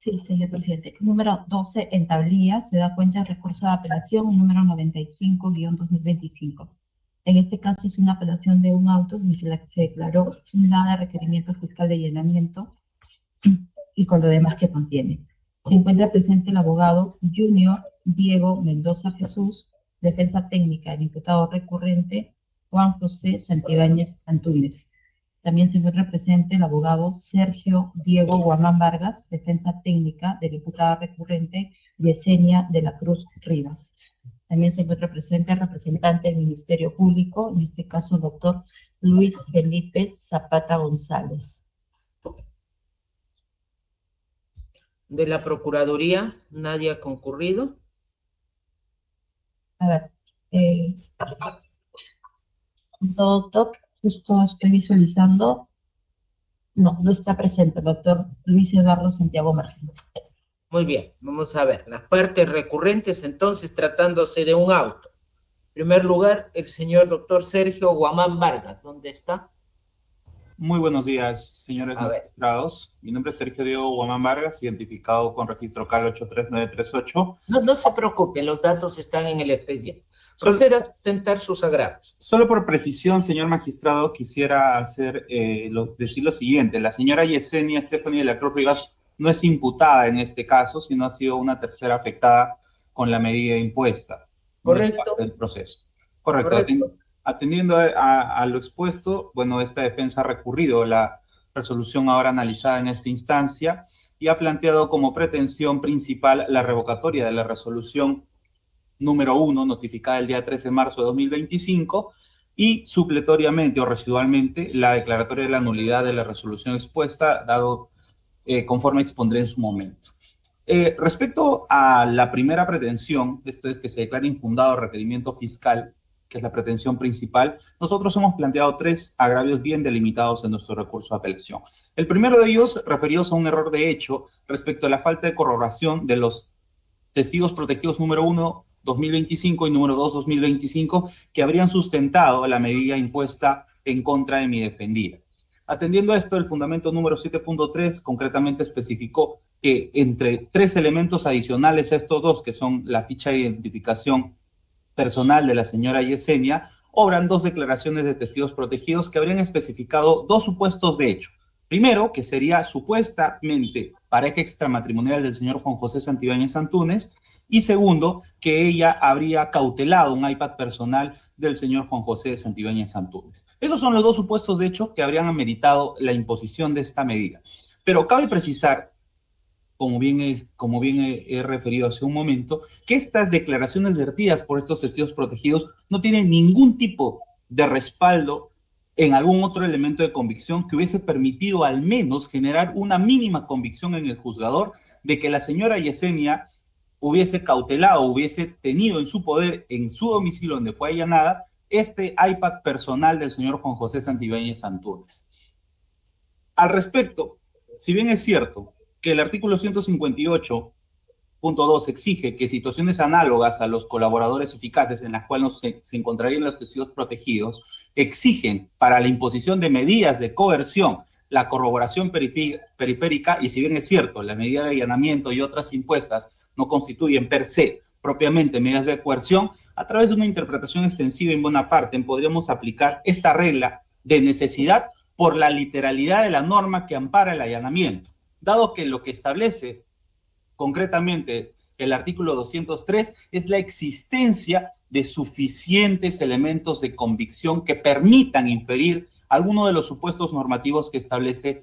Sí, señor presidente. Número 12, en tablilla, se da cuenta del recurso de apelación número 95-2025. En este caso es una apelación de un auto en que se declaró nada de requerimiento fiscal de allanamiento y con lo demás que contiene. Se encuentra presente el abogado Junior Diego Mendoza Jesús, defensa técnica del imputado recurrente Juan José Santibáñez Antúnez. También se encuentra presente el abogado Sergio Diego Guamán Vargas, defensa técnica del imputado recurrente Yesenia de la Cruz Rivas. También se encuentra presente el representante del Ministerio Público, en este caso el doctor Luis Felipe Zapata González. De la Procuraduría, nadie ha concurrido. A ver, doctor, justo estoy visualizando. No, no está presente el doctor Luis Eduardo Santiago Martínez. Muy bien, vamos a ver. Las partes recurrentes, entonces, tratándose de un auto. En primer lugar, el señor doctor Sergio Guamán Vargas. ¿Dónde está? Muy buenos días, señores magistrados. Mi nombre es Sergio Diego Guamán Vargas, identificado con registro CAL 83938. No se preocupe, los datos están en el expediente. Proceda a sustentar sus agravos. Solo por precisión, señor magistrado, quisiera decir lo siguiente. La señora Yesenia Stephanie de la Cruz Rivas no es imputada en este caso, sino ha sido una tercera afectada con la medida impuesta. Correcto. No es parte del proceso. Correcto. Atendiendo a lo expuesto, bueno, esta defensa ha recurrido a la resolución ahora analizada en esta instancia y ha planteado como pretensión principal la revocatoria de la resolución número 1, notificada el día 13 de marzo de 2025, y supletoriamente o residualmente la declaratoria de la nulidad de la resolución expuesta, dado conforme expondré en su momento. Respecto a la primera pretensión, esto es que se declare infundado el requerimiento fiscal, que es la pretensión principal, nosotros hemos planteado 3 agravios bien delimitados en nuestro recurso de apelación. El primero de ellos, referidos a un error de hecho respecto a la falta de corroboración de los testigos protegidos número 1, 2025 y número 2, 2025, que habrían sustentado la medida impuesta en contra de mi defendida. Atendiendo a esto, el fundamento número 7.3 concretamente especificó que entre 3 elementos adicionales a estos 2, que son la ficha de identificación personal de la señora Yesenia, obran 2 declaraciones de testigos protegidos que habrían especificado 2 supuestos de hecho. Primero, que sería supuestamente pareja extramatrimonial del señor Juan José Santibáñez Antúnez, y segundo, que ella habría cautelado un iPad personal del señor Juan José Santibáñez Antúnez. Esos son los 2 supuestos de hecho que habrían ameritado la imposición de esta medida. Pero cabe precisar, como bien he referido hace un momento, que estas declaraciones vertidas por estos testigos protegidos no tienen ningún tipo de respaldo en algún otro elemento de convicción que hubiese permitido al menos generar una mínima convicción en el juzgador de que la señora Yesenia hubiese cautelado, hubiese tenido en su poder, en su domicilio donde fue allanada, este iPad personal del señor Juan José Santibáñez Antúnez. Al respecto, si bien es cierto que el artículo 158.2 exige que situaciones análogas a los colaboradores eficaces en las cuales se encontrarían los testigos protegidos exigen para la imposición de medidas de coerción la corroboración periférica, y si bien es cierto, la medida de allanamiento y otras impuestas no constituyen per se propiamente medidas de coerción, a través de una interpretación extensiva en buena parte podríamos aplicar esta regla de necesidad por la literalidad de la norma que ampara el allanamiento, dado que lo que establece concretamente el artículo 203 es la existencia de suficientes elementos de convicción que permitan inferir alguno de los supuestos normativos que establece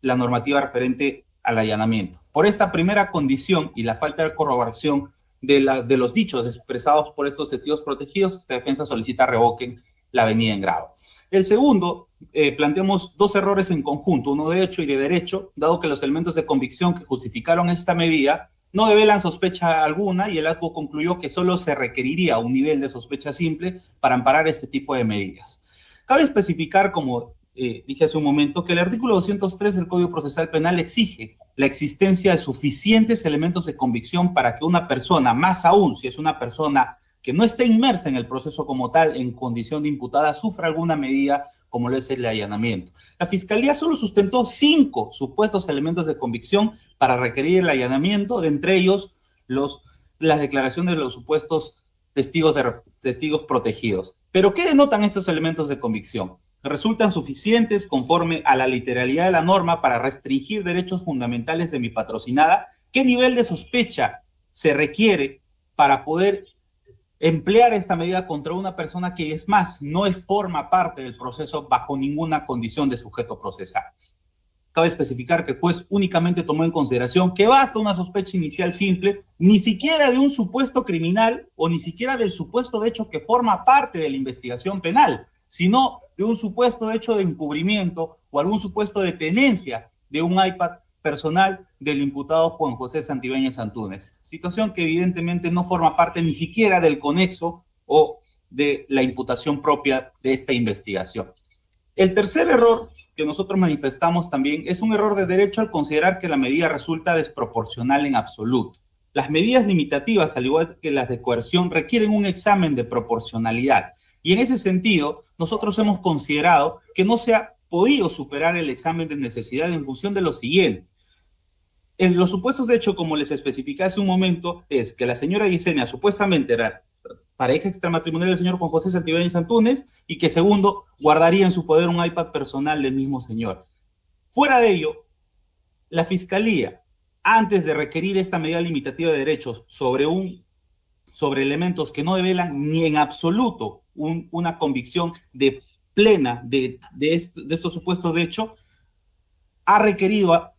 la normativa referente al allanamiento. Por esta primera condición y la falta de corroboración de los dichos expresados por estos testigos protegidos, esta defensa solicita revoquen la venida en grado. El segundo, planteamos 2 errores en conjunto, uno de hecho y de derecho, dado que los elementos de convicción que justificaron esta medida no develan sospecha alguna y el acto concluyó que solo se requeriría un nivel de sospecha simple para amparar este tipo de medidas. Cabe especificar, como dije hace un momento, que el artículo 203 del Código Procesal Penal exige la existencia de suficientes elementos de convicción para que una persona, más aún si es una persona que no esté inmersa en el proceso como tal, en condición de imputada, sufra alguna medida como lo es el allanamiento. La Fiscalía solo sustentó 5 supuestos elementos de convicción para requerir el allanamiento, de entre ellos las declaraciones de los supuestos testigos protegidos. ¿Pero qué denotan estos elementos de convicción? ¿Resultan suficientes conforme a la literalidad de la norma para restringir derechos fundamentales de mi patrocinada? ¿Qué nivel de sospecha se requiere para poder emplear esta medida contra una persona que, es más, no forma parte del proceso bajo ninguna condición de sujeto procesal? Cabe especificar que el juez únicamente tomó en consideración que basta una sospecha inicial simple, ni siquiera de un supuesto criminal o ni siquiera del supuesto de hecho que forma parte de la investigación penal, sino de un supuesto hecho de encubrimiento o algún supuesto de tenencia de un iPad personal del imputado Juan José Santibáñez Antúnez. Situación que evidentemente no forma parte ni siquiera del conexo o de la imputación propia de esta investigación. El tercer error que nosotros manifestamos también es un error de derecho al considerar que la medida resulta desproporcional en absoluto. Las medidas limitativas, al igual que las de coerción, requieren un examen de proporcionalidad. Y en ese sentido, nosotros hemos considerado que no se ha podido superar el examen de necesidad en función de lo siguiente. En los supuestos de hecho, como les especificé hace un momento, es que la señora Yesenia supuestamente era pareja extramatrimonial del señor Juan José Santibáñez Antúnez y que, segundo, guardaría en su poder un iPad personal del mismo señor. Fuera de ello, la Fiscalía, antes de requerir esta medida limitativa de derechos sobre elementos que no develan ni en absoluto una convicción plena de estos supuestos de hecho, ha requerido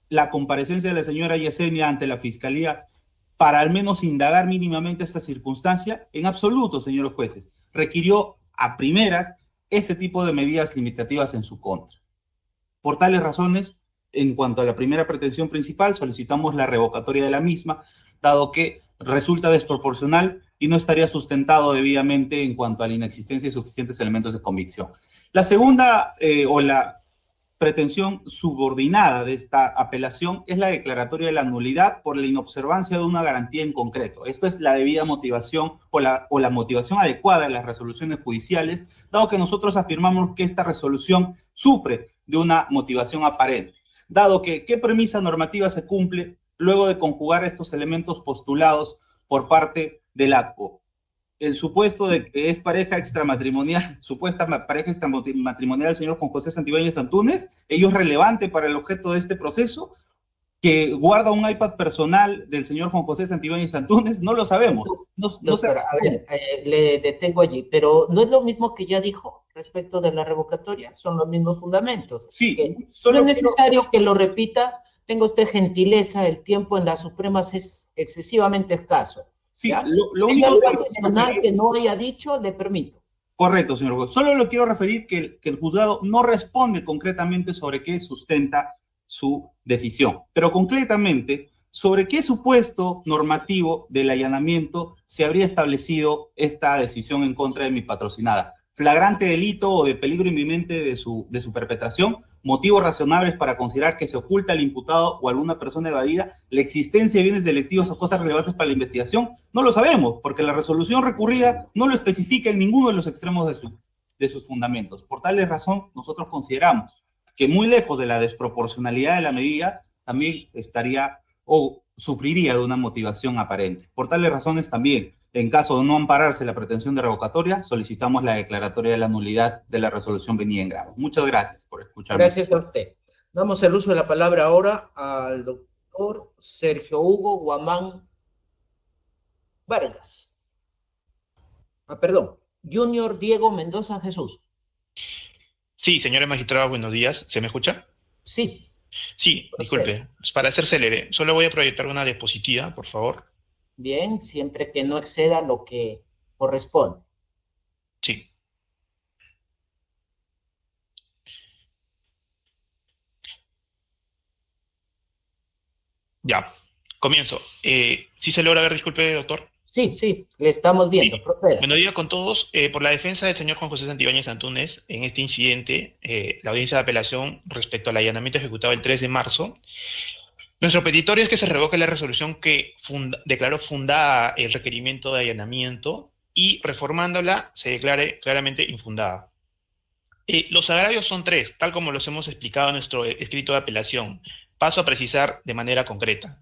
la comparecencia de la señora Yesenia ante la Fiscalía para al menos indagar mínimamente esta circunstancia. En absoluto, señores jueces, requirió a primeras este tipo de medidas limitativas en su contra. Por tales razones, en cuanto a la primera pretensión principal, solicitamos la revocatoria de la misma, dado que resulta desproporcional y no estaría sustentado debidamente en cuanto a la inexistencia de suficientes elementos de convicción. La segunda la pretensión subordinada de esta apelación es la declaratoria de la nulidad por la inobservancia de una garantía en concreto. Esto es la debida motivación o la motivación adecuada de las resoluciones judiciales, dado que nosotros afirmamos que esta resolución sufre de una motivación aparente, dado que ¿qué premisa normativa se cumple luego de conjugar estos elementos postulados por parte del ACPO? El supuesto de que es pareja extramatrimonial, supuesta pareja extramatrimonial del señor Juan José Santibáñez Antúnez, ello es relevante para el objeto de este proceso, que guarda un iPad personal del señor Juan José Santibáñez Antúnez, no lo sabemos. Doctora, a ver, le detengo allí, pero ¿no es lo mismo que ya dijo respecto de la revocatoria? Son los mismos fundamentos. Sí, no es necesario que lo repita, tenga usted gentileza, el tiempo en las Supremas es excesivamente escaso. Sí, lo único que no haya dicho, le permito. Correcto, señor juez. Solo le quiero referir que el juzgado no responde concretamente sobre qué sustenta su decisión, pero concretamente sobre qué supuesto normativo del allanamiento se habría establecido esta decisión en contra de mi patrocinada. Flagrante delito o de peligro inminente de su perpetración, motivos razonables para considerar que se oculta al imputado o alguna persona evadida la existencia de bienes delictivos o cosas relevantes para la investigación, no lo sabemos, porque la resolución recurrida no lo especifica en ninguno de los extremos de sus fundamentos. Por tal razón, nosotros consideramos que muy lejos de la desproporcionalidad de la medida, también estaría o sufriría de una motivación aparente. Por tales razones también, en caso de no ampararse la pretensión de revocatoria, solicitamos la declaratoria de la nulidad de la resolución venida en grado. Muchas gracias por escucharme. Gracias a usted. Damos el uso de la palabra ahora al doctor Sergio Hugo Guamán Vargas. Junior Diego Mendoza Jesús. Sí, señores magistrados, buenos días. ¿Se me escucha? Sí. Sí, disculpe. Para ser célere, solo voy a proyectar una diapositiva, por favor. Bien, siempre que no exceda lo que corresponde. Sí. Ya, comienzo. ¿Sí se logra ver, disculpe, doctor? Sí, le estamos viendo. Sí. Proceda. Buenos días con todos. Por la defensa del señor Juan José Santibáñez Antúnez, en este incidente, la audiencia de apelación respecto al allanamiento ejecutado el 3 de marzo, nuestro petitorio es que se revoque la resolución que declaró fundada el requerimiento de allanamiento y, reformándola, se declare claramente infundada. Los agravios son tres, tal como los hemos explicado en nuestro escrito de apelación. Paso a precisar de manera concreta.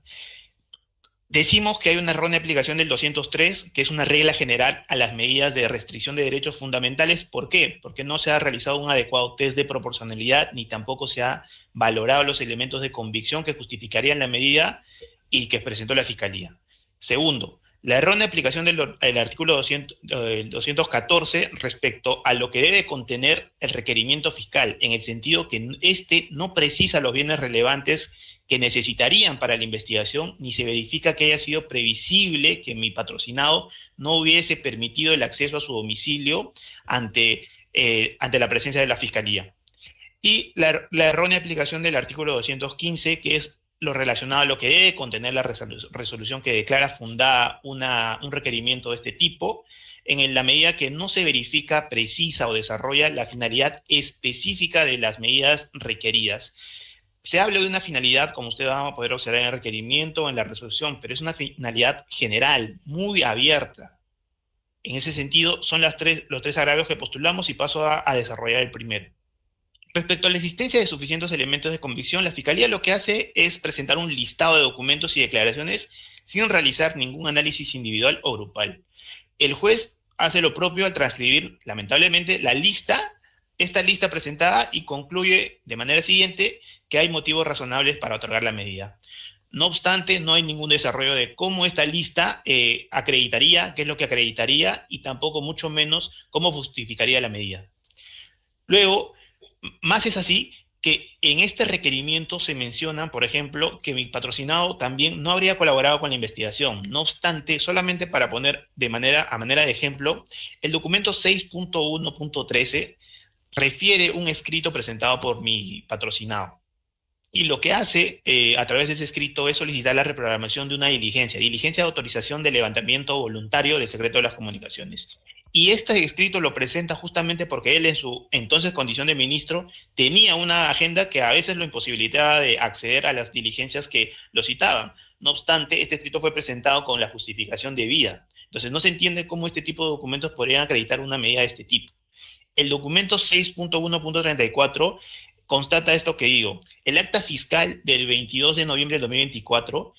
Decimos que hay una errónea aplicación del 203, que es una regla general a las medidas de restricción de derechos fundamentales. ¿Por qué? Porque no se ha realizado un adecuado test de proporcionalidad, ni tampoco se ha valorado los elementos de convicción que justificarían la medida y que presentó la Fiscalía. Segundo, la errónea aplicación del artículo 214 respecto a lo que debe contener el requerimiento fiscal, en el sentido que este no precisa los bienes relevantes que necesitarían para la investigación, ni se verifica que haya sido previsible que mi patrocinado no hubiese permitido el acceso a su domicilio ante la presencia de la Fiscalía. Y la errónea aplicación del artículo 215, que es lo relacionado a lo que debe contener la resolución que declara fundada un requerimiento de este tipo, en la medida que no se verifica, precisa o desarrolla la finalidad específica de las medidas requeridas. Se habla de una finalidad, como usted va a poder observar en el requerimiento o en la resolución, pero es una finalidad general, muy abierta. En ese sentido, son los tres agravios que postulamos y paso a desarrollar el primero. Respecto a la existencia de suficientes elementos de convicción, la Fiscalía lo que hace es presentar un listado de documentos y declaraciones sin realizar ningún análisis individual o grupal. El juez hace lo propio al transcribir, lamentablemente, esta lista presentada y concluye de manera siguiente que hay motivos razonables para otorgar la medida. No obstante, no hay ningún desarrollo de cómo esta lista acreditaría, qué es lo que acreditaría y tampoco mucho menos cómo justificaría la medida. Luego, más es así que en este requerimiento se menciona, por ejemplo, que mi patrocinado también no habría colaborado con la investigación. No obstante, solamente para poner a manera de ejemplo, el documento 6.1.13 refiere un escrito presentado por mi patrocinado. Y lo que hace a través de ese escrito es solicitar la reprogramación de una diligencia de autorización de levantamiento voluntario del secreto de las comunicaciones. Y este escrito lo presenta justamente porque él en su entonces condición de ministro tenía una agenda que a veces lo imposibilitaba de acceder a las diligencias que lo citaban. No obstante, este escrito fue presentado con la justificación debida. Entonces no se entiende cómo este tipo de documentos podrían acreditar una medida de este tipo. El documento 6.1.34 constata esto que digo. El acta fiscal del 22 de noviembre del 2024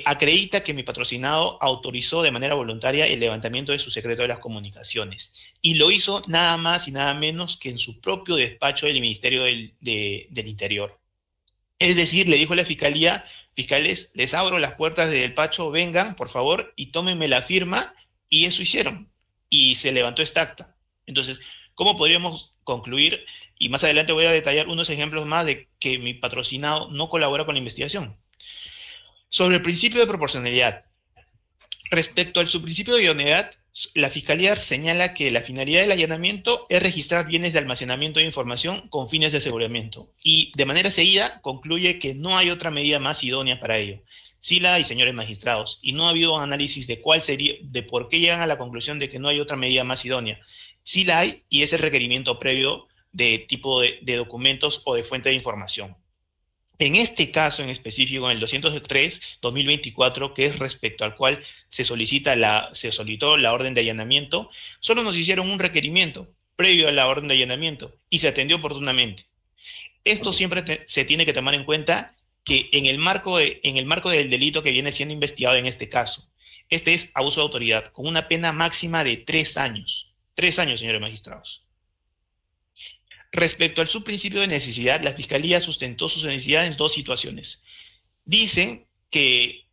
acredita que mi patrocinado autorizó de manera voluntaria el levantamiento de su secreto de las comunicaciones y lo hizo nada más y nada menos que en su propio despacho del Ministerio del Interior. Es decir, le dijo a la Fiscalía: fiscales, les abro las puertas del despacho, vengan, por favor, y tómenme la firma, y eso hicieron. Y se levantó esta acta. Entonces, ¿cómo podríamos concluir? Y más adelante voy a detallar unos ejemplos más de que mi patrocinado no colabora con la investigación. Sobre el principio de proporcionalidad. Respecto al subprincipio de idoneidad, la Fiscalía señala que la finalidad del allanamiento es registrar bienes de almacenamiento de información con fines de aseguramiento y de manera seguida concluye que no hay otra medida más idónea para ello. Sí la hay, señores magistrados, y no ha habido análisis de por qué llegan a la conclusión de que no hay otra medida más idónea. Sí la hay, y es el requerimiento previo de tipo de documentos o de fuente de información. En este caso en específico, en el 203-2024, que es respecto al cual se solicitó la orden de allanamiento, solo nos hicieron un requerimiento previo a la orden de allanamiento y se atendió oportunamente. Esto siempre se tiene que tomar en cuenta que en el marco del delito que viene siendo investigado en este caso, este es abuso de autoridad, con una pena máxima de 3 años. 3 años, señores magistrados. Respecto al subprincipio de necesidad, la Fiscalía sustentó su necesidad en 2 situaciones. Dicen que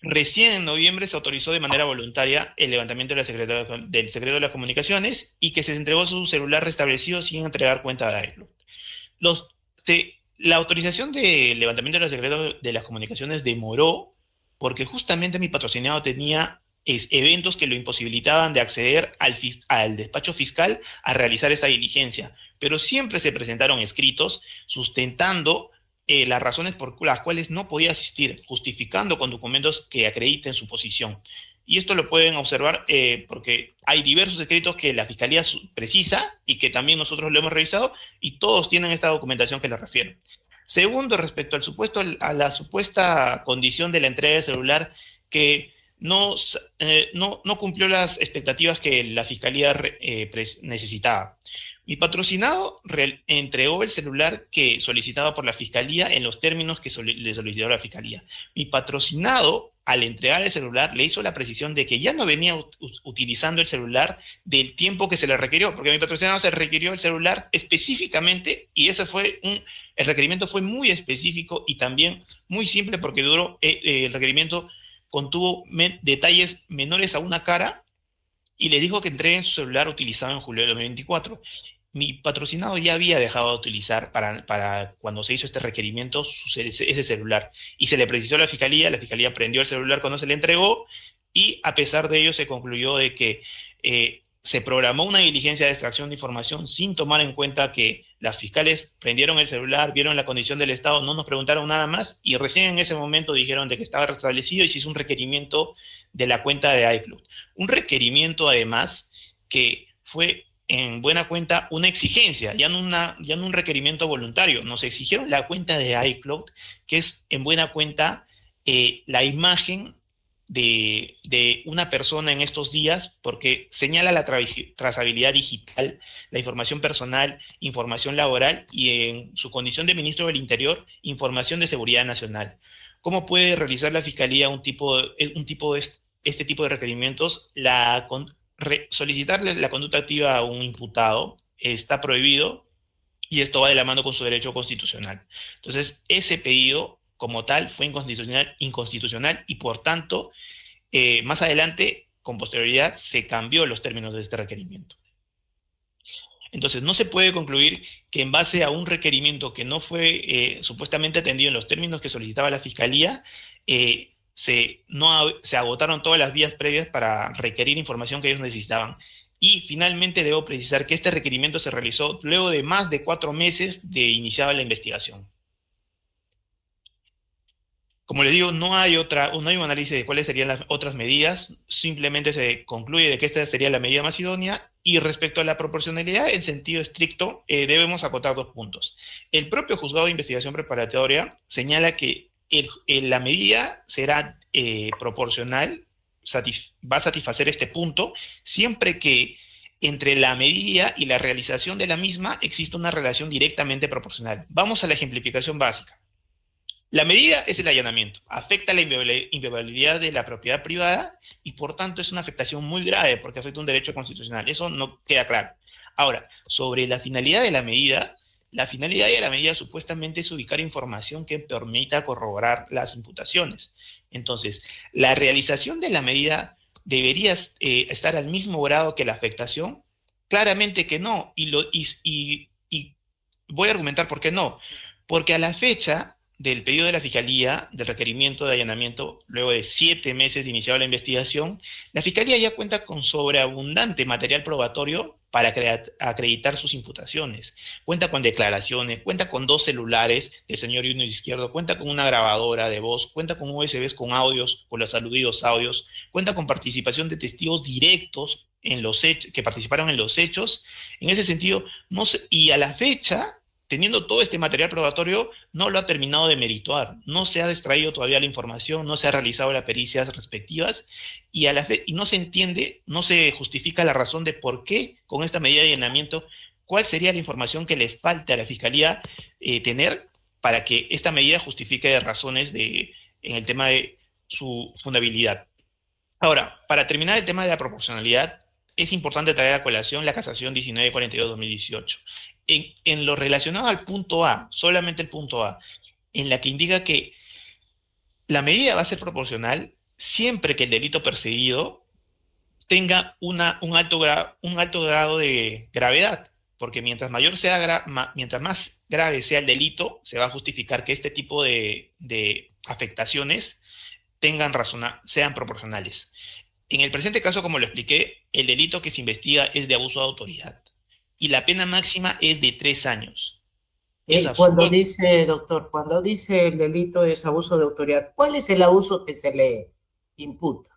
recién en noviembre se autorizó de manera voluntaria el levantamiento del secreto de las comunicaciones y que se entregó su celular restablecido sin entregar cuenta de iCloud. La autorización de levantamiento de los secretos de las comunicaciones demoró porque justamente mi patrocinado tenía eventos que lo imposibilitaban de acceder al despacho fiscal a realizar esta diligencia. Pero siempre se presentaron escritos sustentando las razones por las cuales no podía asistir, justificando con documentos que acrediten su posición. Y esto lo pueden observar porque hay diversos escritos que la Fiscalía precisa y que también nosotros lo hemos revisado y todos tienen esta documentación que les refiero. Segundo, respecto a la supuesta condición de la entrega de celular que no cumplió las expectativas que la Fiscalía necesitaba. Mi patrocinado entregó el celular que solicitaba por la Fiscalía en los términos que le solicitó la Fiscalía. Mi patrocinado, al entregar el celular, le hizo la precisión de que ya no venía utilizando el celular del tiempo que se le requirió, porque a mi patrocinado se requirió el celular específicamente, y el requerimiento fue muy específico y también muy simple, porque el requerimiento contuvo detalles menores a una cara, y le dijo que entreguen su celular utilizado en julio de 2024. Mi patrocinado ya había dejado de utilizar para cuando se hizo este requerimiento ese celular, y se le precisó a la Fiscalía prendió el celular cuando se le entregó, y a pesar de ello se concluyó de que se programó una diligencia de extracción de información sin tomar en cuenta que las fiscales prendieron el celular, vieron la condición del estado, no nos preguntaron nada más, y recién en ese momento dijeron de que estaba restablecido y se hizo un requerimiento de la cuenta de iCloud. Un requerimiento, además, que fue en buena cuenta una exigencia, ya no un requerimiento voluntario. Nos exigieron la cuenta de iCloud, que es en buena cuenta la imagen de una persona en estos días, porque señala la trazabilidad digital, la información personal, información laboral, y en su condición de ministro del Interior, información de seguridad nacional. ¿Cómo puede realizar la Fiscalía este tipo de requerimientos? Solicitarle la conducta activa a un imputado está prohibido, y esto va de la mano con su derecho constitucional. Entonces, ese pedido como tal fue inconstitucional, y por tanto, más adelante, con posterioridad, se cambió los términos de este requerimiento. Entonces, no se puede concluir que en base a un requerimiento que no fue supuestamente atendido en los términos que solicitaba la Fiscalía, se agotaron todas las vías previas para requerir información que ellos necesitaban. Y finalmente debo precisar que este requerimiento se realizó luego de más de 4 meses de iniciada la investigación. Como les digo, no hay un análisis de cuáles serían las otras medidas, simplemente se concluye de que esta sería la medida más idónea, y respecto a la proporcionalidad en sentido estricto, debemos acotar 2 puntos. El propio juzgado de investigación preparatoria señala que la medida será proporcional, va a satisfacer este punto, siempre que entre la medida y la realización de la misma exista una relación directamente proporcional. Vamos a la ejemplificación básica. La medida es el allanamiento, afecta la inviolabilidad de la propiedad privada, y por tanto es una afectación muy grave porque afecta un derecho constitucional. Eso no queda claro. Ahora, sobre la finalidad de la medida supuestamente es ubicar información que permita corroborar las imputaciones. Entonces, la realización de la medida debería estar al mismo grado que la afectación. Claramente que no, y voy a argumentar por qué no. Porque a la fecha del pedido de la Fiscalía, del requerimiento de allanamiento, luego de 7 meses de iniciada la investigación, la Fiscalía ya cuenta con sobreabundante material probatorio para acreditar sus imputaciones. Cuenta con declaraciones, cuenta con 2 celulares del señor Junior Izquierdo, cuenta con una grabadora de voz, cuenta con USBs con audios, con los aludidos audios, cuenta con participación de testigos directos que participaron en los hechos. En ese sentido, y a la fecha, teniendo todo este material probatorio, no lo ha terminado de merituar, no se ha extraído todavía la información, no se ha realizado las pericias respectivas, y no se entiende, no se justifica la razón de por qué con esta medida de allanamiento, cuál sería la información que le falta a la Fiscalía tener para que esta medida justifique razones en el tema de su fundabilidad. Ahora, para terminar el tema de la proporcionalidad, es importante traer a colación la casación 1942-2018. En lo relacionado al punto A, solamente el punto A, en la que indica que la medida va a ser proporcional siempre que el delito perseguido tenga un alto grado de gravedad, porque mientras más grave sea el delito, se va a justificar que este tipo de afectaciones sean proporcionales. En el presente caso, como lo expliqué, el delito que se investiga es de abuso de autoridad, y la pena máxima es de 3 años. Cuando dice el delito es abuso de autoridad, ¿cuál es el abuso que se le imputa?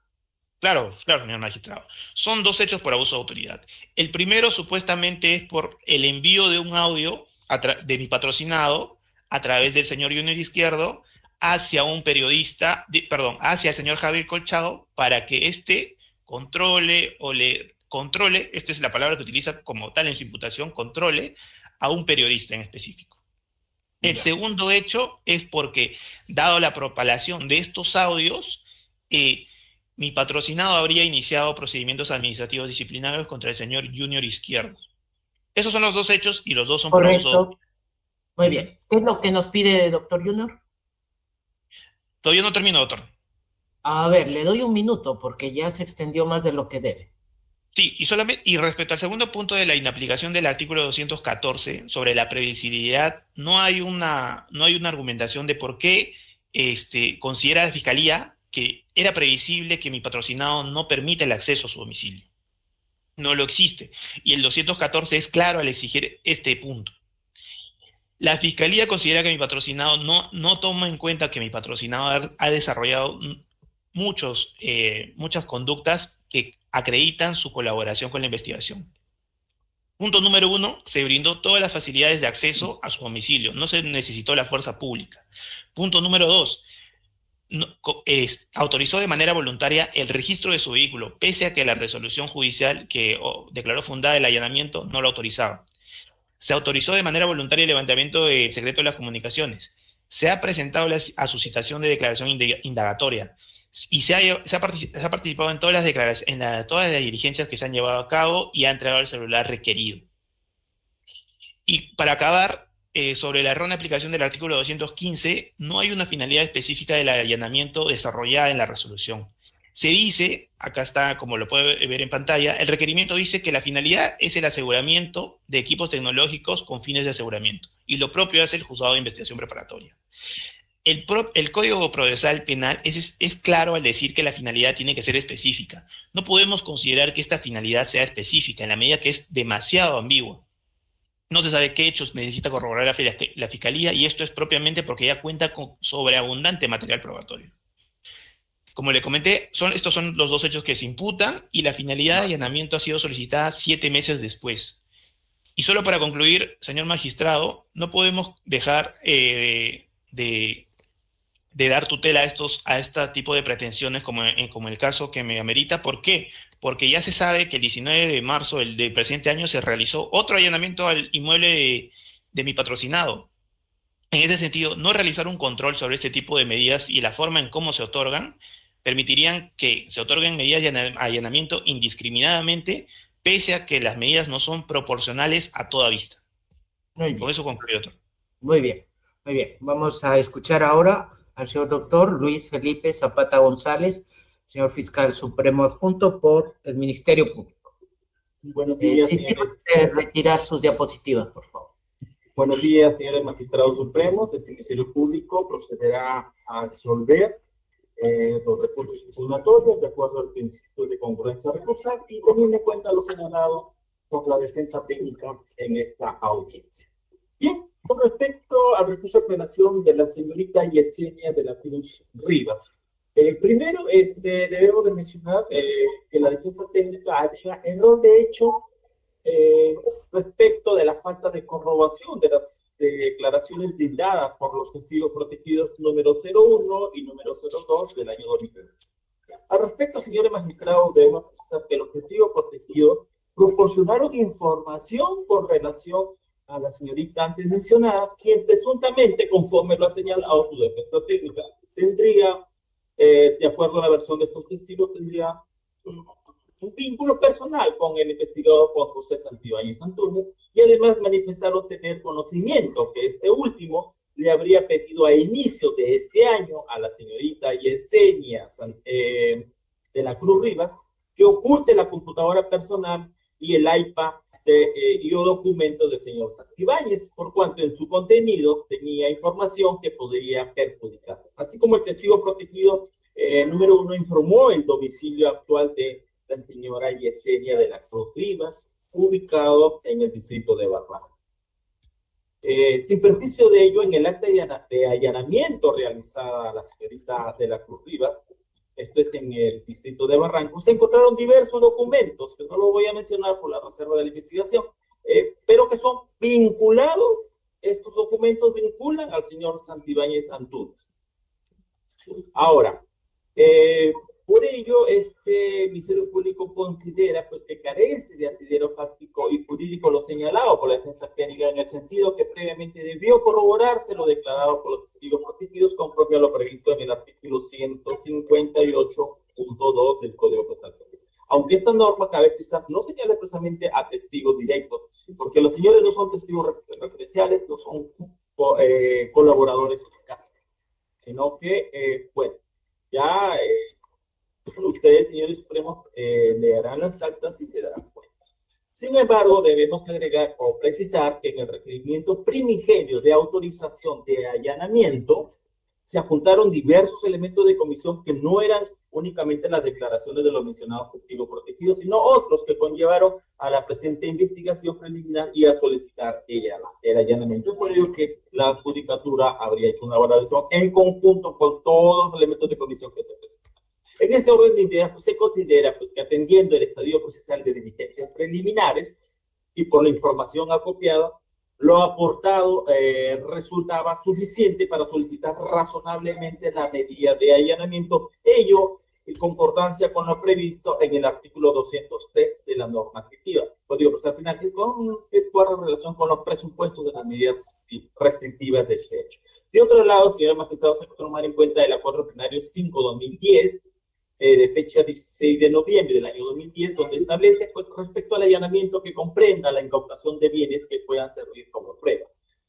Claro, señor magistrado. Son 2 hechos por abuso de autoridad. El primero supuestamente es por el envío de un audio de mi patrocinado a través del señor Junior Izquierdo hacia un hacia el señor Javier Colchado, para que éste controle o le controle, esta es la palabra que utiliza como tal en su imputación, controle a un periodista en específico. El segundo hecho es porque, dado la propalación de estos audios, mi patrocinado habría iniciado procedimientos administrativos disciplinarios contra el señor Junior Izquierdo. Esos son los dos hechos y los dos son por abuso. Muy bien. ¿Qué es lo que nos pide, doctor Junior? Todavía no termino, doctor. A ver, le doy un minuto porque ya se extendió más de lo que debe. Sí, y respecto al segundo punto de la inaplicación del artículo 214 sobre la previsibilidad, no hay una argumentación de por qué considera la Fiscalía que era previsible que mi patrocinado no permita el acceso a su domicilio. No lo existe. Y el 214 es claro al exigir este punto. La Fiscalía considera que mi patrocinado no toma en cuenta que mi patrocinado ha desarrollado muchas conductas que acreditan su colaboración con la investigación. Punto número 1, se brindó todas las facilidades de acceso a su domicilio, no se necesitó la fuerza pública. Punto número 2, autorizó de manera voluntaria el registro de su vehículo, pese a que la resolución judicial que declaró fundada el allanamiento no lo autorizaba. Se autorizó de manera voluntaria el levantamiento del secreto de las comunicaciones. Se ha presentado a su citación de declaración indagatoria y se ha participado en todas las declaraciones, todas las diligencias que se han llevado a cabo y ha entregado el celular requerido. Y para acabar, sobre la errónea aplicación del artículo 215, no hay una finalidad específica del allanamiento desarrollada en la resolución. Se dice, acá está como lo puede ver en pantalla, el requerimiento dice que la finalidad es el aseguramiento de equipos tecnológicos con fines de aseguramiento, y lo propio hace el juzgado de investigación preparatoria. El Código Procesal Penal es claro al decir que la finalidad tiene que ser específica. No podemos considerar que esta finalidad sea específica en la medida que es demasiado ambigua. No se sabe qué hechos necesita corroborar la Fiscalía, y esto es propiamente porque ya cuenta con sobreabundante material probatorio. Como le comenté, estos son los dos hechos que se imputan y la finalidad de allanamiento ha sido solicitada 7 meses después. Y solo para concluir, señor magistrado, no podemos dejar de dar tutela a este tipo de pretensiones como el caso que me amerita. ¿Por qué? Porque ya se sabe que el 19 de marzo del presente año se realizó otro allanamiento al inmueble de mi patrocinado. En ese sentido, no realizar un control sobre este tipo de medidas y la forma en cómo se otorgan permitirían que se otorguen medidas de allanamiento indiscriminadamente, pese a que las medidas no son proporcionales a toda vista. Con eso concluyo, doctor. Muy bien, muy bien. Vamos a escuchar ahora al señor doctor Luis Felipe Zapata González, señor fiscal supremo adjunto por el Ministerio Público. Buenos días, si quiere retirar sus diapositivas, por favor. Buenos días, señores magistrados supremos. Este Ministerio Público procederá a absolver los recursos impugnatorios de acuerdo al principio de congruencia recursal y teniendo en cuenta lo señalado por la defensa técnica en esta audiencia. Bien, con respecto al recurso de apelación de la señorita Yesenia de la Cruz Rivas, primero debemos de mencionar que la defensa técnica alega error de hecho respecto de la falta de corroboración de las declaraciones brindadas por los testigos protegidos número 01 y número 02 del año 2013. Al respecto, señores magistrados, debemos precisar que los testigos protegidos proporcionaron información con relación a la señorita antes mencionada, quien presuntamente, conforme lo ha señalado su defensa técnica, tendría, de acuerdo a la versión de estos testigos, tendría un vínculo personal con el investigador Juan José Santibáñez Antúnez, y además manifestaron tener conocimiento que este último le habría pedido a inicios de este año a la señorita Yesenia de la Cruz Rivas que oculte la computadora personal y el iPad y o documentos del señor Santibáñez, por cuanto en su contenido tenía información que podría perjudicar. Así como el testigo protegido número 1 informó el domicilio actual de la señora Yesenia de la Cruz Rivas, ubicado en el distrito de Barranco. Sin perjuicio de ello, en el acta de allanamiento realizada a la señorita de la Cruz Rivas, esto es en el distrito de Barranco, se encontraron diversos documentos, que no lo voy a mencionar por la reserva de la investigación, pero que son vinculados, estos documentos vinculan al señor Santibáñez Antúnez. Ahora, Por ello, este Ministerio Público considera pues, que carece de asidero fáctico y jurídico lo señalado por la defensa técnica, en el sentido que previamente debió corroborarse lo declarado por los testigos protegidos conforme a lo previsto en el artículo 158.2 del Código Procesal. Aunque esta norma, cabe precisar, no señala expresamente a testigos directos, porque los señores no son testigos referenciales, no son colaboradores eficaces, sino que, bueno, ya ustedes, señores supremos, leerán las actas y se darán cuenta. Sin embargo, debemos agregar o precisar que en el requerimiento primigenio de autorización de allanamiento se adjuntaron diversos elementos de comisión que no eran únicamente las declaraciones de los mencionados testigos protegidos, sino otros que conllevaron a la presente investigación preliminar y a solicitar el allanamiento. Es por ello que la judicatura habría hecho una valoración en conjunto con todos los elementos de comisión que se presentan. En ese orden de ideas, pues, se considera pues, que atendiendo el estadio procesal de diligencias preliminares y por la información acopiada, lo aportado resultaba suficiente para solicitar razonablemente la medida de allanamiento, ello en concordancia con lo previsto en el artículo 203 de la norma adjetiva. Código Procesal Penal, que guarda relación con los presupuestos de las medidas restrictivas del derecho. De otro lado, señores magistrados, hay que tomar en cuenta el Acuerdo Plenario 5-2010, de fecha 16 de noviembre del año 2010, donde establece, pues, respecto al allanamiento que comprenda la incautación de bienes que puedan servir como prueba,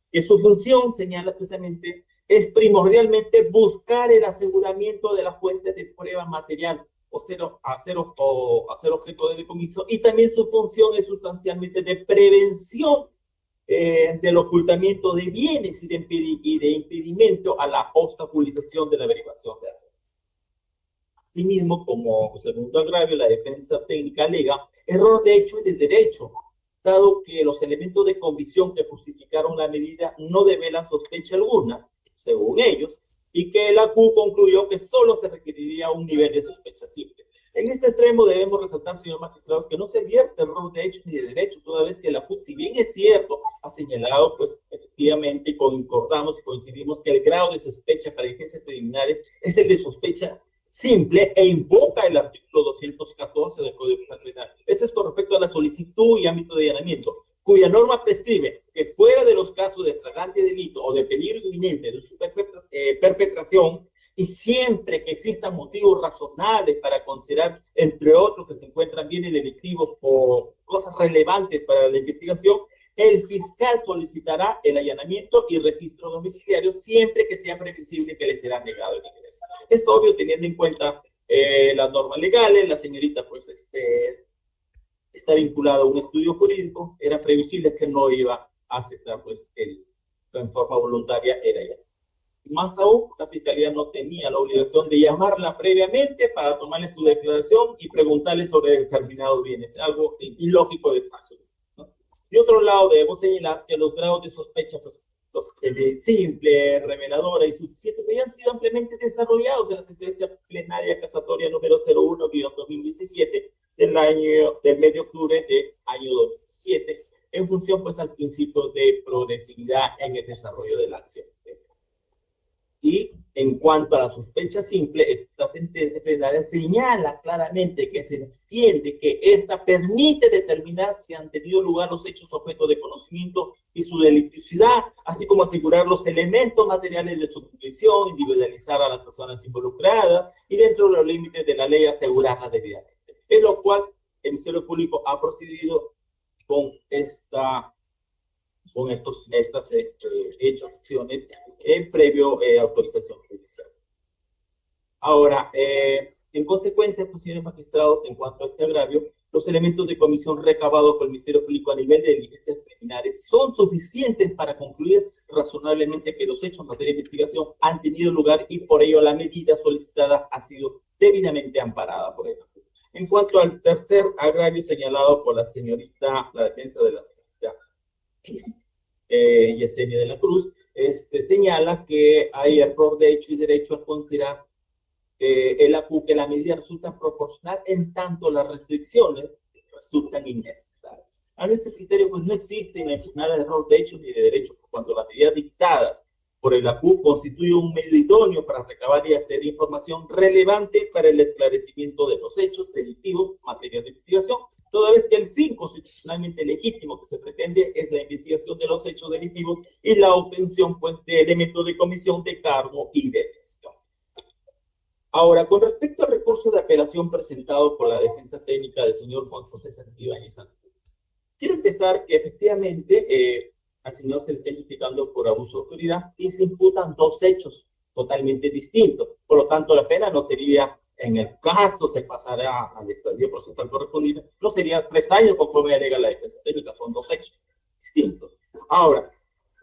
que su función, señala precisamente, es primordialmente buscar el aseguramiento de las fuentes de prueba material o hacer objeto de decomiso, y también su función es sustancialmente de prevención del ocultamiento de bienes y de impedimento a la obstaculización de la averiguación de la. Asimismo, como segundo agravio, la defensa técnica alega error de hecho y de derecho, dado que los elementos de convicción que justificaron la medida no develan sospecha alguna, según ellos, y que la CU concluyó que solo se requeriría un nivel de sospecha simple. En este extremo debemos resaltar, señores magistrados, que no se advierte error de hecho ni de derecho, toda vez que la CU, si bien es cierto, ha señalado, pues efectivamente concordamos y coincidimos que el grado de sospecha para diligencias preliminares es el de sospecha simple e invoca el artículo 214 del Código Procesal Penal. Esto es con respecto a la solicitud y ámbito de allanamiento, cuya norma prescribe que fuera de los casos de flagrante delito o de peligro inminente de su perpetración, y siempre que existan motivos razonables para considerar, entre otros, que se encuentran bienes delictivos o cosas relevantes para la investigación, el fiscal solicitará el allanamiento y registro domiciliario siempre que sea previsible que le será negado el ingreso. Es obvio, teniendo en cuenta las normas legales, la señorita pues está vinculada a un estudio jurídico, era previsible que no iba a aceptar pues en forma voluntaria el allanamiento. Más aún, la fiscalía no tenía la obligación de llamarla previamente para tomarle su declaración y preguntarle sobre determinados bienes, algo ilógico de paso. De otro lado, debemos señalar que los grados de sospecha, pues, de simple, reveladora y suficiente, habían sido ampliamente desarrollados en la sentencia plenaria casatoria número 01-2017 del mes de octubre del año 2007, en función, pues, al principio de progresividad en el desarrollo de la acción. Y en cuanto a la sospecha simple, esta sentencia plenaria señala claramente que se entiende que esta permite determinar si han tenido lugar los hechos objeto de conocimiento y su delictuosidad, así como asegurar los elementos materiales de su convicción, individualizar a las personas involucradas y dentro de los límites de la ley asegurarlas debidamente. En lo cual el Ministerio Público ha procedido con estas hechos, acciones previo autorización judicial. Ahora, en consecuencia, pues, señores magistrados, en cuanto a este agravio, los elementos de comisión recabados por el Ministerio Público a nivel de diligencias preliminares son suficientes para concluir razonablemente que los hechos en materia de investigación han tenido lugar y por ello la medida solicitada ha sido debidamente amparada por ello. En cuanto al tercer agravio señalado por la defensa de la señorita Yesenia de la Cruz, señala que hay error de hecho y derecho al considerar que la medida resulta proporcional en tanto las restricciones resultan innecesarias. A este criterio pues no existe nada de error de hecho ni de derecho, por cuanto la medida dictada por el ACU constituye un medio idóneo para recabar y acceder a información relevante para el esclarecimiento de los hechos delictivos en materia de investigación, toda vez que el fin constitucionalmente legítimo que se pretende es la investigación de los hechos delictivos y la obtención, pues, de elementos de comisión de cargo y de gestión. Ahora, con respecto al recurso de apelación presentado por la defensa técnica del señor Juan José Santibáñez Antunes, quiero empezar que efectivamente al señor se le está investigando por abuso de autoridad y se imputan dos hechos totalmente distintos. Por lo tanto, la pena no sería, en el caso se pasará al estadio procesal correspondiente, no sería 3 años conforme alega la defensa técnica, son dos hechos distintos. Ahora,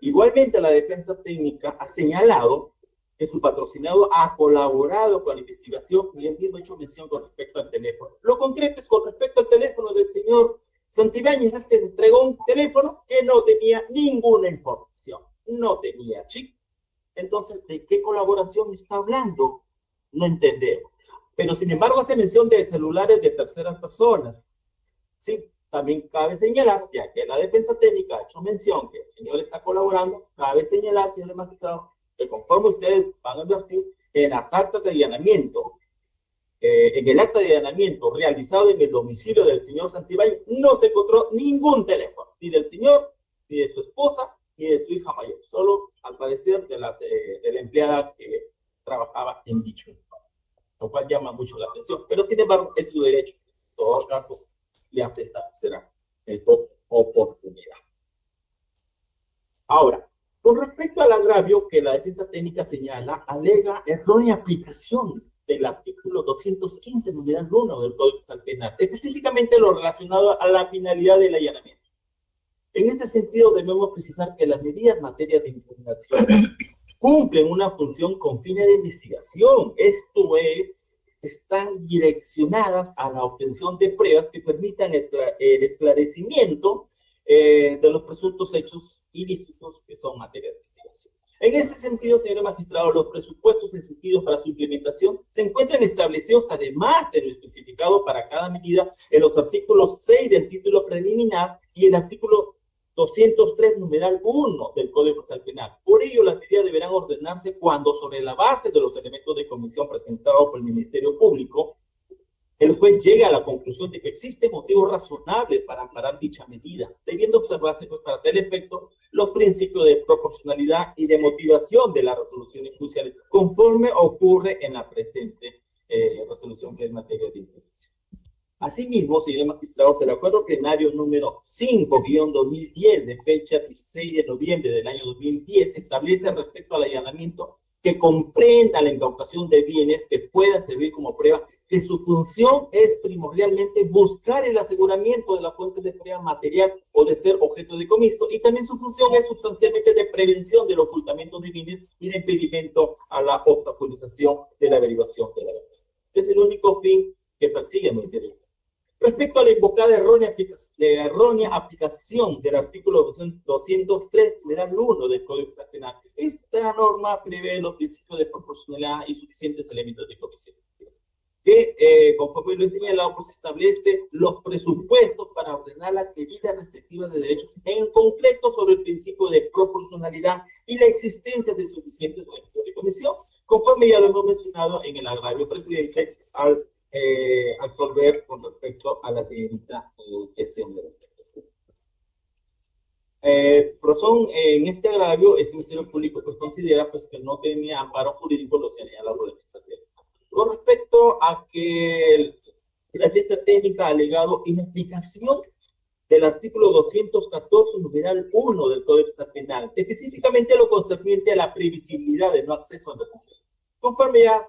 igualmente la defensa técnica ha señalado que su patrocinado ha colaborado con la investigación y el mismo hecho mención con respecto al teléfono. Lo concreto es con respecto al teléfono del señor Santibáñez, es que entregó un teléfono que no tenía ninguna información, no tenía chip. Entonces, ¿de qué colaboración está hablando? No entendemos. Pero, sin embargo, hace mención de celulares de terceras personas. Sí, también cabe señalar, ya que la defensa técnica ha hecho mención que el señor está colaborando, cabe señalar, señores magistrados, que conforme ustedes van a advertir, en las actas de allanamiento, en el acta de allanamiento realizado en el domicilio del señor Santibáñez, no se encontró ningún teléfono, ni del señor, ni de su esposa, ni de su hija mayor, solo al parecer de la empleada que trabajaba en dicho informe, lo cual llama mucho la atención, pero sin embargo es su derecho, en todo caso, ya se establecerá esa oportunidad. Ahora, con respecto al agravio que la defensa técnica señala, alega errónea aplicación del artículo 215, numeral 1 del Código Procesal Penal, específicamente lo relacionado a la finalidad del allanamiento. En este sentido, debemos precisar que las medidas en materia de impugnación cumplen una función con fines de investigación, esto es, están direccionadas a la obtención de pruebas que permitan el esclarecimiento de los presuntos hechos ilícitos que son materia de investigación. En ese sentido, señores magistrados, los presupuestos exigidos para su implementación se encuentran establecidos, además de lo especificado para cada medida, en los artículos 6 del título preliminar y el artículo 203, numeral 1 del Código Procesal Penal. Por ello, las medidas deberán ordenarse cuando, sobre la base de los elementos de comisión presentados por el Ministerio Público, el juez llega a la conclusión de que existen motivos razonables para amparar dicha medida, debiendo observarse, pues, para tal efecto los principios de proporcionalidad y de motivación de las resoluciones judiciales, conforme ocurre en la presente resolución que es materia de impugnación. Asimismo, señores magistrados, el acuerdo plenario número 5-2010 de fecha 16 de noviembre del año 2010 establece respecto al allanamiento que comprenda la incautación de bienes que puedan servir como prueba, que su función es primordialmente buscar el aseguramiento de la fuente de prueba material o de ser objeto de comiso, y también su función es sustancialmente de prevención del ocultamiento de bienes y de impedimento a la obstaculización de la averiguación de la verdad. Es el único fin que persigue el Ministerio. Respecto a la invocada errónea aplicación del artículo 203, numeral 1 del Código Procesal Penal, esta norma prevé los principios de proporcionalidad y suficientes elementos de comisión, que, conforme lo he señalado, pues establece los presupuestos para ordenar las medidas restrictivas de derechos, en concreto sobre el principio de proporcionalidad y la existencia de suficientes elementos de comisión, conforme ya lo hemos mencionado en el agravio precedente al absolver con respecto a la señorita S.M. Razón, en este agravio, este Ministerio Público pues considera pues que no tenía amparo jurídico, lo señala la defensa técnica. Con respecto a que la defensa técnica ha alegado inaplicación del artículo 214, numeral 1 del Código Penal, específicamente lo concerniente a la previsibilidad de no acceso a la detención. Conforme ya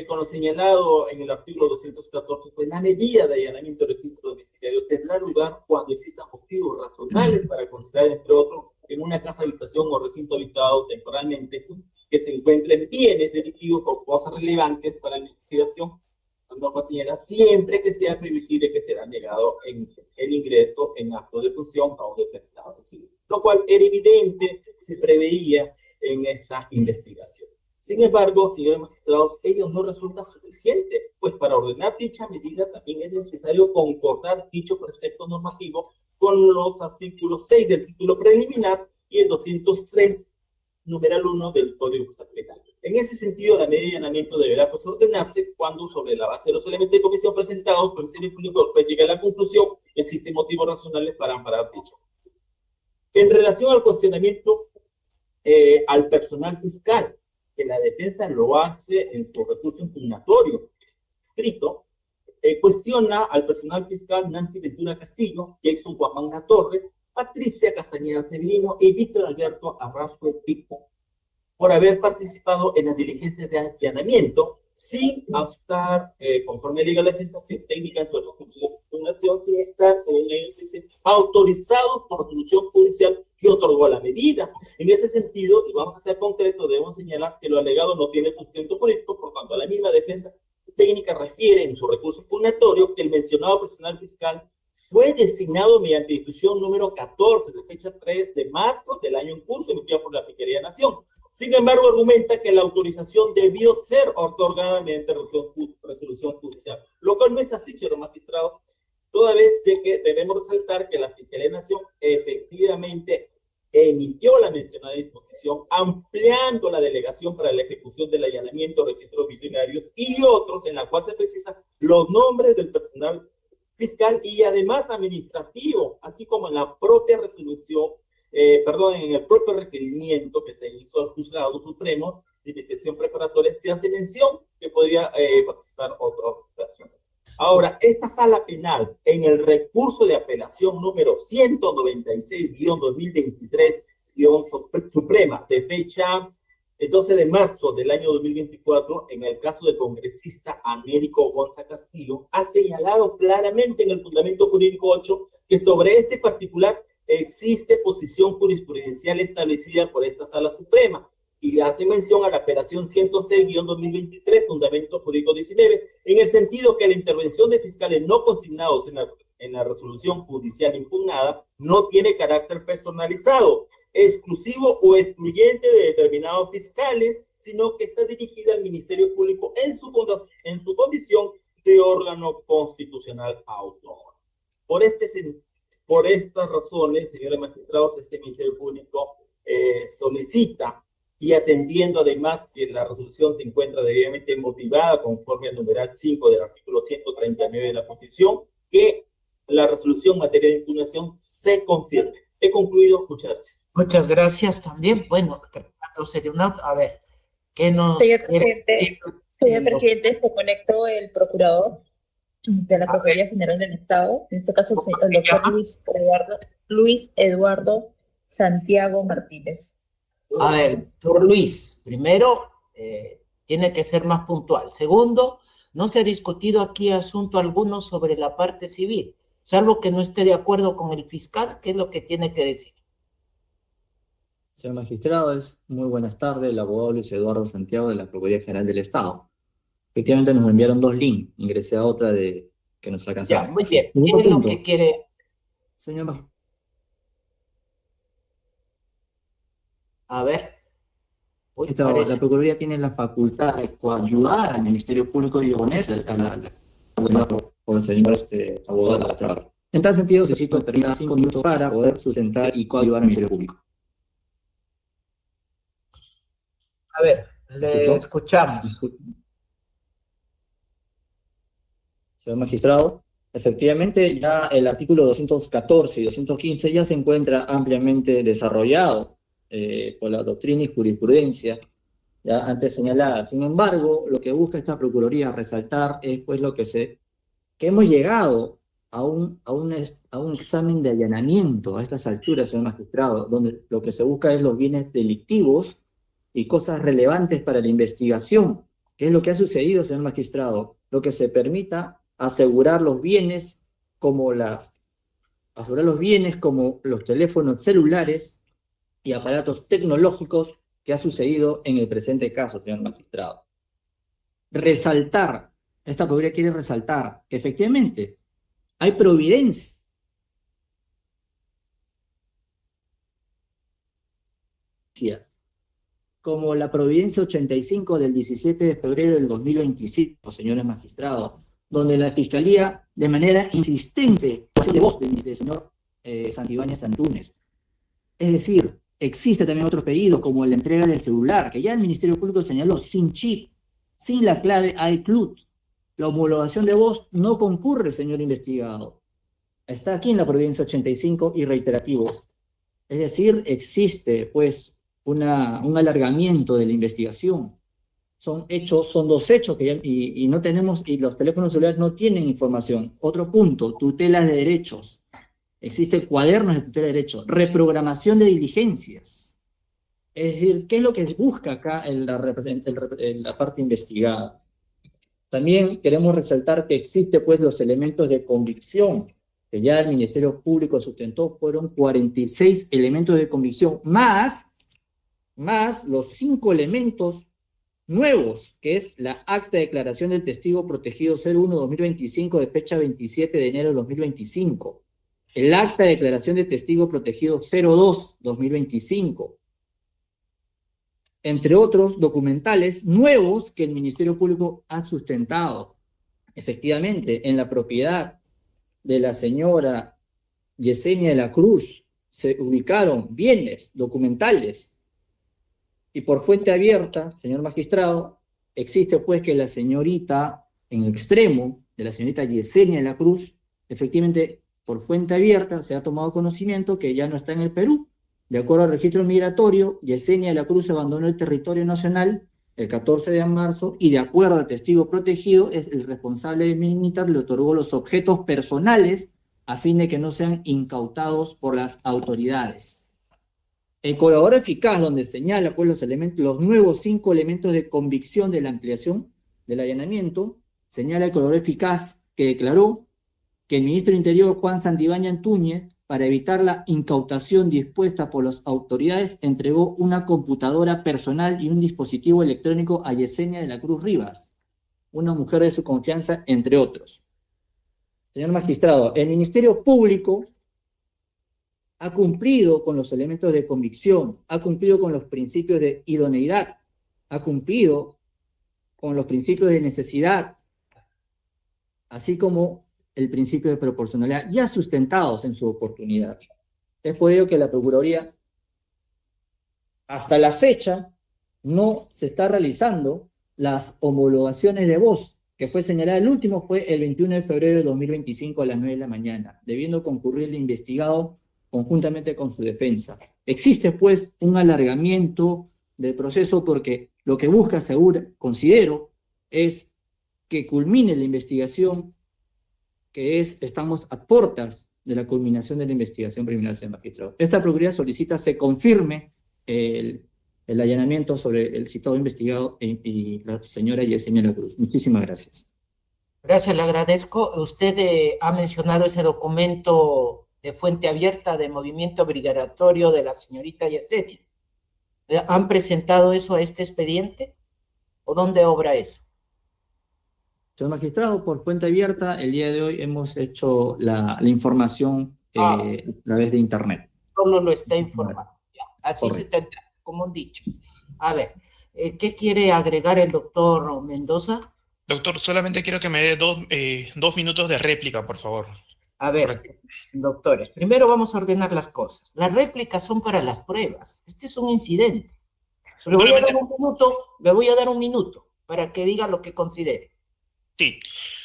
con lo señalado en el artículo 214, pues la medida de allanamiento de registro domiciliario tendrá lugar cuando existan motivos razonables para considerar, entre otros, en una casa habitación o recinto habitado temporalmente, que se encuentren bienes delictivos o cosas relevantes para la investigación. La norma señala siempre que sea previsible que será negado en el ingreso en acto de función a un determinado domicilio, lo cual era evidente que se preveía en esta investigación. Sin embargo, señores magistrados, ello no resulta suficiente, pues para ordenar dicha medida también es necesario concordar dicho precepto normativo con los artículos 6 del título preliminar y el 203 numeral 1 del Código Procesal Penal. En ese sentido, la medida de allanamiento deberá pues, ordenarse cuando, sobre la base de los elementos de comisión presentados por el Ministerio Público, pues, llegue a la conclusión que existen motivos razonables para amparar dicho. En relación al cuestionamiento al personal fiscal, que la defensa lo hace en su recurso impugnatorio escrito, cuestiona al personal fiscal Nancy Ventura Castillo, Jackson Guamán Latorre, Patricia Castañeda Severino y Víctor Alberto Arrasco Pico, por haber participado en las diligencias de allanamiento sin estar, conforme a la defensa técnica en su recurso de impugnación, sin estar, según ellos dicen, autorizados por resolución judicial que otorgó la medida. En ese sentido, y vamos a ser concretos, debemos señalar que lo alegado no tiene sustento político, por cuanto a la misma defensa técnica refiere en su recurso impugnatorio que el mencionado personal fiscal fue designado mediante disposición número 14 de fecha 3 de marzo del año en curso, emitida por la Fiscalía de Nación. Sin embargo, argumenta que la autorización debió ser otorgada mediante resolución judicial, lo cual no es así, señores magistrados, toda vez de que debemos resaltar que la Fiscalía de Nación efectivamente emitió la mencionada disposición, ampliando la delegación para la ejecución del allanamiento, registros vicarios y otros, en la cual se precisan los nombres del personal fiscal y además administrativo, así como en la propia resolución, en el propio requerimiento que se hizo al Juzgado Supremo de Investigación Preparatoria, se hace mención que podría participar otra persona. Ahora, esta sala penal, en el recurso de apelación número 196-2023-Suprema, de fecha 12 de marzo del año 2024, en el caso del congresista Américo Gonza Castillo, ha señalado claramente en el fundamento jurídico 8 que sobre este particular existe posición jurisprudencial establecida por esta Sala Suprema, y hace mención a la apelación 106-2023, fundamento jurídico 19, en el sentido que la intervención de fiscales no consignados en la resolución judicial impugnada no tiene carácter personalizado, exclusivo o excluyente de determinados fiscales, sino que está dirigida al Ministerio Público en su condición de órgano constitucional autónomo. Por estas razones, señores magistrados, este Ministerio Público solicita, y atendiendo además que la resolución se encuentra debidamente motivada conforme al numeral 5 del artículo 139 de la Constitución, que la resolución en materia de impugnación se confirme. He concluido. Muchas gracias. Muchas gracias también. Bueno, tratándose de un auto, a ver, ¿qué nos... Señor presidente, se conectó el procurador de la Procuraduría General del Estado, en este caso el doctor Luis Eduardo Santiago Martínez. A ver, doctor Luis, primero, tiene que ser más puntual. Segundo, no se ha discutido aquí asunto alguno sobre la parte civil, salvo que no esté de acuerdo con el fiscal, ¿qué es lo que tiene que decir? Señor magistrado, muy buenas tardes, el abogado Luis Eduardo Santiago de la Procuraduría General del Estado. Efectivamente nos enviaron 2 links, ingresé a otra que nos alcanzaba. Ya, muy bien. ¿Qué es lo que quiere? Señor magistrado. A ver. La Procuraduría tiene la facultad de coayudar al Ministerio Público y oponerse por el señor abogado. En tal sentido, necesito terminar 5 minutos para poder sustentar y coayudar al Ministerio Público. A ver, le escuchamos. Señor magistrado, efectivamente ya el artículo 214 y 215 ya se encuentra ampliamente desarrollado por la doctrina y jurisprudencia ya antes señalada. Sin embargo, lo que busca esta Procuraduría resaltar es pues que hemos llegado a un examen de allanamiento a estas alturas, señor magistrado, donde lo que se busca es los bienes delictivos y cosas relevantes para la investigación. ¿Qué es lo que ha sucedido, señor magistrado? Lo que se permita asegurar los bienes como los teléfonos celulares y aparatos tecnológicos que ha sucedido en el presente caso, señor magistrado. Esta Procuraduría quiere resaltar que efectivamente hay providencia como la Providencia 85 del 17 de febrero del 2025, señores magistrados, donde la Fiscalía, de manera insistente, de voz del señor Santibáñez Antúnez, es decir, Existe también otro pedido, como la entrega del celular, que ya el Ministerio Público señaló, sin chip, sin la clave iCloud. La homologación de voz no concurre, señor investigado. Está aquí en la providencia 85 y reiterativos. Es decir, existe, pues, un alargamiento de la investigación. Son dos hechos que y no tenemos, y los teléfonos celulares no tienen información. Otro punto, tutelas de derechos. Existen cuadernos de tutela de derechos, reprogramación de diligencias. Es decir, ¿qué es lo que busca acá en la parte investigada? También queremos resaltar que existe, pues, los elementos de convicción que ya el Ministerio Público sustentó. Fueron 46 elementos de convicción, más los 5 elementos nuevos, que es la acta de declaración del testigo protegido 01-2025 de fecha 27 de enero de 2025, el acta de declaración de testigo protegido 02-2025, entre otros documentales nuevos que el Ministerio Público ha sustentado. Efectivamente, en la propiedad de la señora Yesenia de la Cruz se ubicaron bienes documentales, y por fuente abierta, señor magistrado, existe, pues, que la señorita, en el extremo de la señorita Yesenia de la Cruz, efectivamente, por fuente abierta, se ha tomado conocimiento que ya no está en el Perú. De acuerdo al registro migratorio, Yesenia de la Cruz abandonó el territorio nacional el 14 de marzo, y de acuerdo al testigo protegido, es el responsable militar le otorgó los objetos personales a fin de que no sean incautados por las autoridades. El colaborador eficaz, donde señala, pues, los nuevos 5 elementos de convicción de la ampliación del allanamiento, señala el colaborador eficaz que declaró que el ministro del Interior, Juan Santibáñez Antúñez, para evitar la incautación dispuesta por las autoridades, entregó una computadora personal y un dispositivo electrónico a Yesenia de la Cruz Rivas, una mujer de su confianza, entre otros. Señor magistrado, el Ministerio Público ha cumplido con los elementos de convicción, ha cumplido con los principios de idoneidad, ha cumplido con los principios de necesidad, así como el principio de proporcionalidad, ya sustentados en su oportunidad. Es por ello que la Procuraduría, hasta la fecha, no se está realizando las homologaciones de voz, que fue señalada, el último fue el 21 de febrero de 2025 a las 9 de la mañana, debiendo concurrir el investigado conjuntamente con su defensa. Existe, pues, un alargamiento del proceso porque lo que busca, considero, es que culmine la investigación, estamos a puertas de la culminación de la investigación preliminar, señor magistrado. Esta Procuraduría solicita se confirme el allanamiento sobre el citado investigado y la señora Yesenia de la Cruz. Muchísimas gracias. Gracias, le agradezco. Usted ha mencionado ese documento de fuente abierta de movimiento obligatorio de la señorita Yesenia. ¿Han presentado eso a este expediente? ¿O dónde obra eso? Señor magistrado, por fuente abierta, el día de hoy hemos hecho la información a través de internet. Solo lo está informando. Ya, así Correcto. se tendrá, como han dicho. A ver, ¿qué quiere agregar el doctor Mendoza? Doctor, solamente quiero que me dé 2 minutos de réplica, por favor. A ver, doctores, primero vamos a ordenar las cosas. Las réplicas son para las pruebas. Este es un incidente. Pero le voy a dar un minuto para que diga lo que considere. Sí,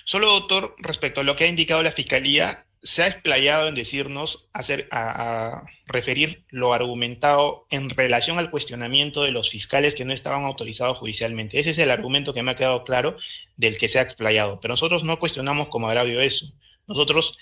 solo, doctor, respecto a lo que ha indicado la Fiscalía, se ha explayado en decirnos, a referir lo argumentado en relación al cuestionamiento de los fiscales que no estaban autorizados judicialmente. Ese es el argumento que me ha quedado claro del que se ha explayado. Pero nosotros no cuestionamos como agravio eso. Nosotros,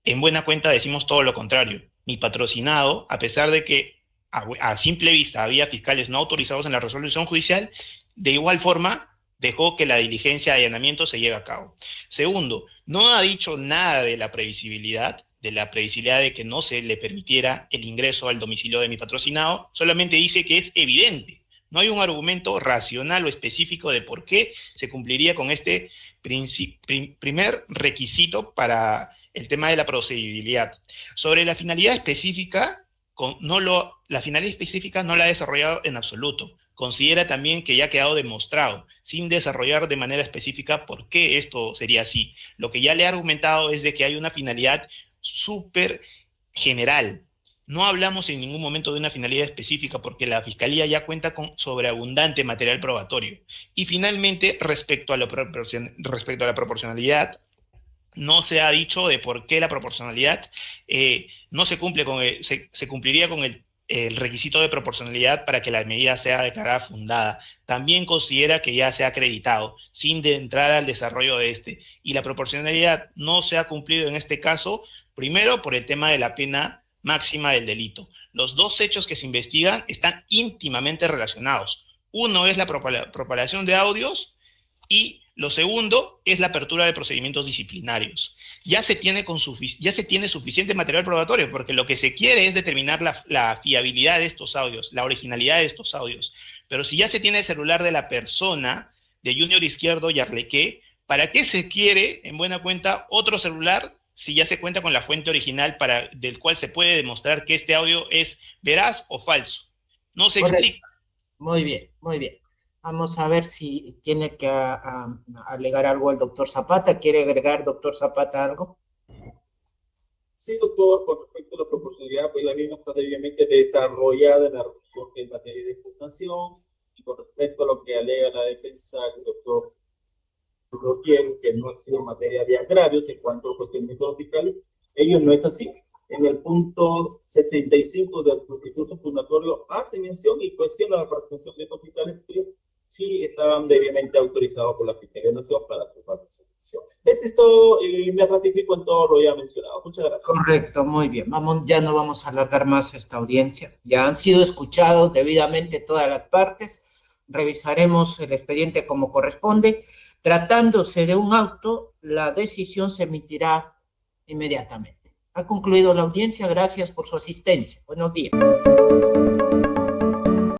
en buena cuenta, decimos todo lo contrario. Mi patrocinado, a pesar de que a simple vista había fiscales no autorizados en la resolución judicial, de igual forma dejó que la diligencia de allanamiento se lleve a cabo. Segundo, no ha dicho nada de la previsibilidad de que no se le permitiera el ingreso al domicilio de mi patrocinado, solamente dice que es evidente. No hay un argumento racional o específico de por qué se cumpliría con este primer requisito para el tema de la procedibilidad. Sobre la finalidad específica, la finalidad específica no la ha desarrollado en absoluto. Considera también que ya ha quedado demostrado, sin desarrollar de manera específica por qué esto sería así. Lo que ya le he argumentado es de que hay una finalidad súper general. No hablamos en ningún momento de una finalidad específica porque la Fiscalía ya cuenta con sobreabundante material probatorio. Y finalmente, respecto a la proporcionalidad, no se ha dicho de por qué la proporcionalidad no se cumple con se cumpliría con el requisito de proporcionalidad para que la medida sea declarada fundada. También considera que ya se ha acreditado, sin de entrar al desarrollo de este. Y la proporcionalidad no se ha cumplido en este caso, primero por el tema de la pena máxima del delito. Los dos hechos que se investigan están íntimamente relacionados. Uno es la propagación de audios y lo segundo es la apertura de procedimientos disciplinarios. Ya se tiene suficiente material probatorio porque lo que se quiere es determinar la fiabilidad de estos audios, la originalidad de estos audios. Pero si ya se tiene el celular de la persona, de Junior Izquierdo y Arlequé, ¿para qué se quiere, en buena cuenta, otro celular si ya se cuenta con la fuente original del cual se puede demostrar que este audio es veraz o falso? No se explica. Muy bien, muy bien. Vamos a ver si tiene que alegar algo el doctor Zapata. ¿Quiere agregar, doctor Zapata, algo? Sí, doctor, con respecto a la proporcionalidad, pues la misma está debidamente desarrollada en la resolución que es materia de impugnación, y con respecto a lo que alega la defensa del doctor Roquiel, que no ha sido materia de agravios en cuanto a procedimientos fiscales, ello no es así. En el punto 65 del recurso impugnatorio hace mención y cuestiona la participación de estos fiscales que sí estaban debidamente autorizados por la Fiscalía Nacional para su participación. Eso es todo y me ratifico en todo lo ya mencionado. Muchas gracias. Correcto, muy bien. Ya no vamos a alargar más esta audiencia. Ya han sido escuchados debidamente todas las partes. Revisaremos el expediente como corresponde. Tratándose de un auto, la decisión se emitirá inmediatamente. Ha concluido la audiencia. Gracias por su asistencia. Buenos días.